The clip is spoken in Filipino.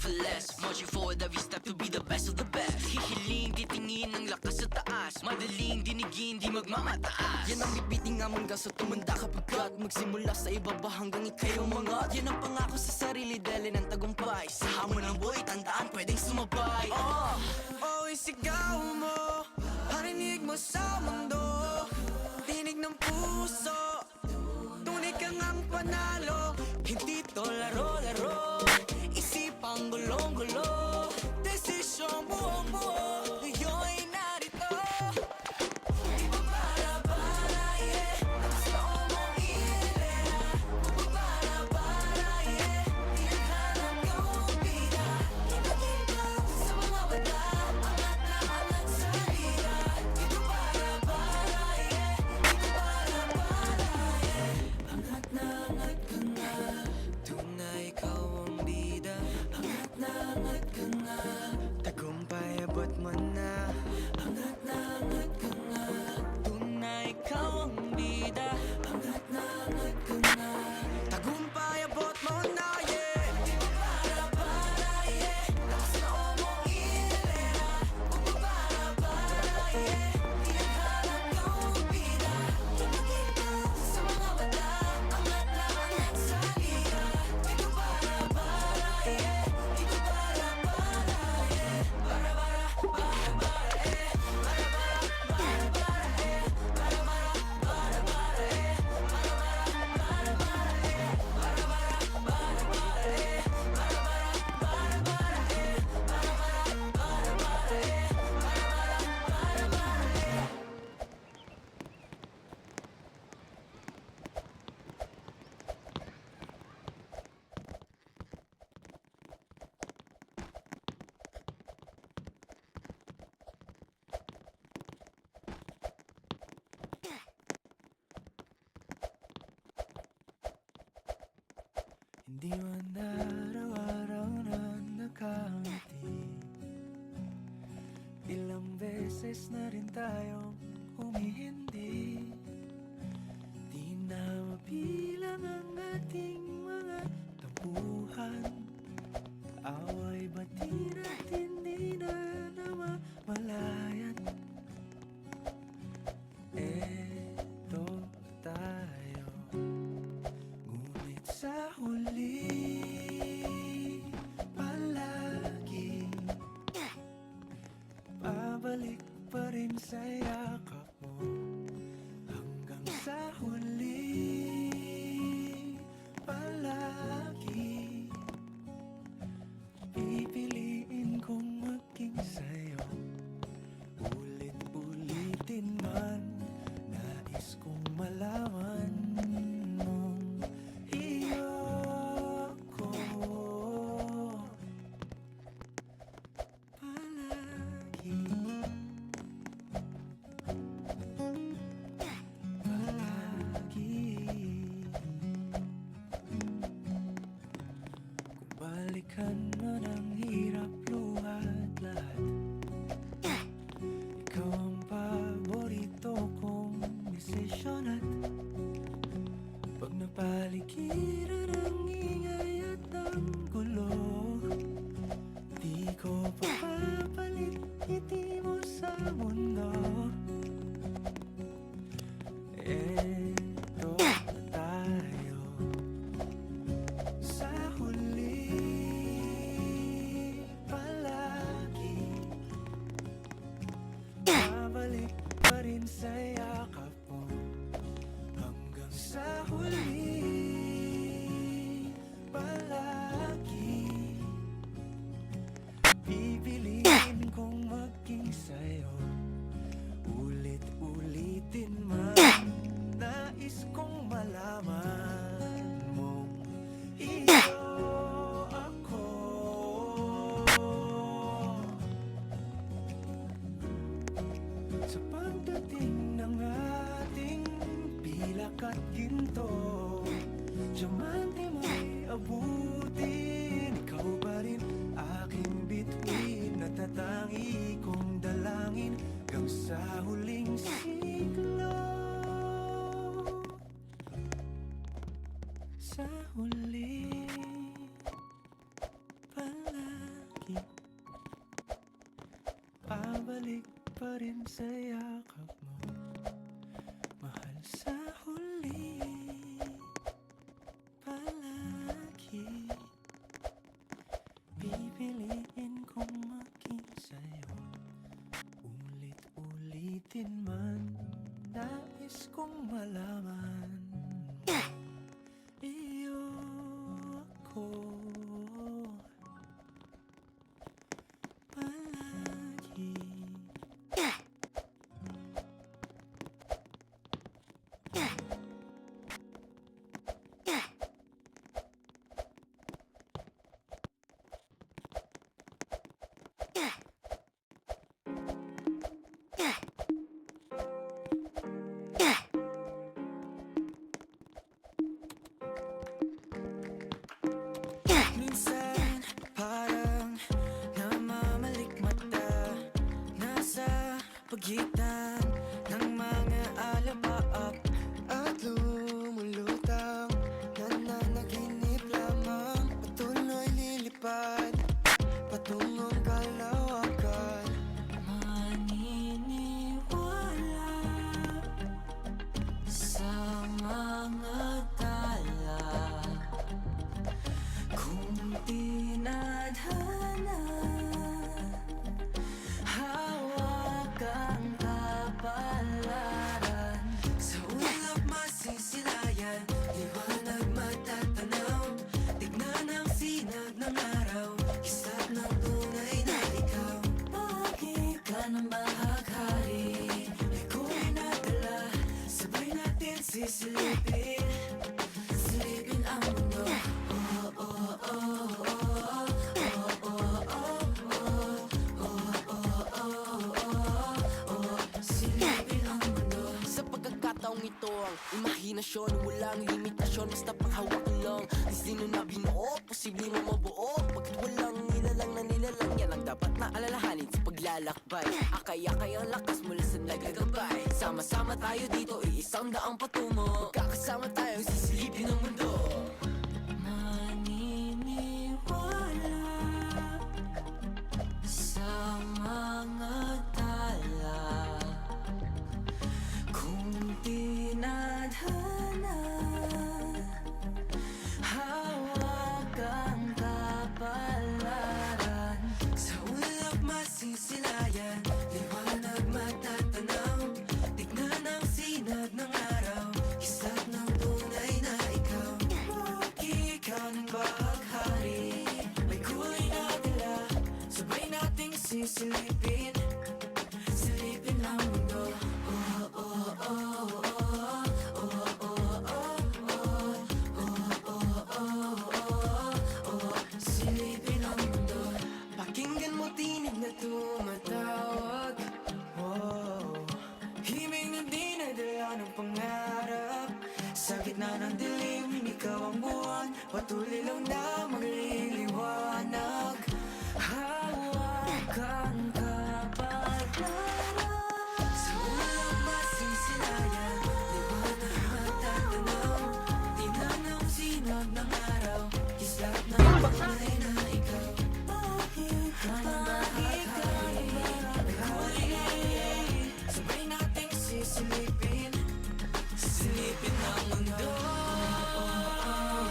for less. Marching forward every step to be the best of the best. Hihiling, titingin ng lakas sa taas. Madaling dinigin, di magmamataas. Yan ang bibiting hanggang sa tumanda kapagkat magsimula sa ibaba hanggang ika'y umangat. Yan ang pangako sa sarili, dali ng tagumpay. Sa hamon ng buhay, tandaan pwedeng sumabay. Isigaw mo, parinig mo sa mundo. Tinig ng puso, tunay kang ang panalo. Hindi to laro-laro, isipang gulong-gulo. Desisyon buo-buo, ngayon narito. Di mo para-para, yeah. Gusto mong ihilera. Di mo para-para, yeah. Pinaghanap kang bida. Kita-kita sa mga mata, angat na angat sa hira. Di mo para-para, yeah. Di mo para-para, yeah. Angat na angat ka nga, tunay ikaw ang bida. Angat na angat ka nga, tagumpay abot mo na. Angat na angat ka nga, tunay ikaw ang bida. Angat na angat ka nga, tagumpay abot mo na, yeah. Di mo para-para, yeah. Gusto mong ihilera. Di mo para-para, yeah. Pinaghanap kang bida. Kita-kita sa mga mata, angat na angat sa hira. Di mo para-para, yeah. Di mo para-para, yeah. Para-para, para-para, eh. Para-para, para-para, eh. Para-para, para-para, eh. Para-para, para-para, eh. Para-para, para-para, eh. Para-para, para-para, eh. Para-para, para-para, eh. Para-para, para-para, eh. Hindi man araw-araw na nakangiti. Ilang beses na rin tayong humihindi. Di na mabilang ang ating mga tampuhan. Away batin at hindi na namamalayan. Eto tayo, ngunit sa huli palagi babalik pa rin sa yakap mo. Hanggang sa huli palagi pipiliin kong maging sa'yo. Ulit-ulitin man, nais kong malaman mong iyo ko palagi. Palagi. Kung balikan man ang hirap, luha at lahat, ikaw ang paborito kong desisyon. At pag napaligiran ang ingay at ang gulo, di ko papapalit ngiti mo sa mundo. Eto tayo sa huli palagi babalik pa rin sa yakap mo. Hanggang sa huli palagi pipiliin kong maging sa'yo. Ulit-ulitin man, nais kong malaman mong iyo ako. Sa pagdating ng ating pilak at ginto, diamante may abutin. Ikaw pa rin aking bituin, natatangi kong dalangin hanggang sa huling siglo. Sa huli palagi. palagi. Pabalik pa rin sa yakap mo, mahal sa huli. Palagi pipiliin kong maging sa'yo. Ulit-ulitin man, nais kong malaman mo, iyo ako palagi. Minsan parang namamalikmata, nasa pagitan ng mga alapaap at lumulutang, nananaginip lamang, patuloy lilipad patungong kalawakan. Maniniwala sa mga tala, kung tinadhana, hawak ang kapalaran. Sa ulap masisilayan, liwanag matatanaw, tignan ang sinag ng araw, kisap ng tunay na ikaw. Pagi ka ng bahaghari, ako'y nadala, sabay natin sisilipin, silipin ang mundo. Silipin ang mundo. Sa pagkakataong ito ang imahinasyon, walang limitasyon, basta panghawakan lang. Destino na binuo, posible mo mabuo, pagkat walang nilalang na nilalang, yan ang dapat na alalahanin sa paglalakbay. Akay-akay ang lakas mula sa nagagabay, sama-sama tayo dito, iisang daang patungo, magkakasama tayo sisilipin ang mundo. Maniniwala sa mga tala, kung tinadhana, hawak ang kapalaran. Sa ulap masisilayan, liwanag matatanaw, tignan ang sinag ng araw, kisap ng tunay na ikaw. Pagi ka ng bahaghari, may kulay na dala, sabay nating sisilipin, silipin ang mundo. Silipin ang mundo. Pakinggan mo tinig na tumatawag, himig na dinadala ng pangarap. Sa gitna ng dilim, ikaw ang buwan, patuloy lang na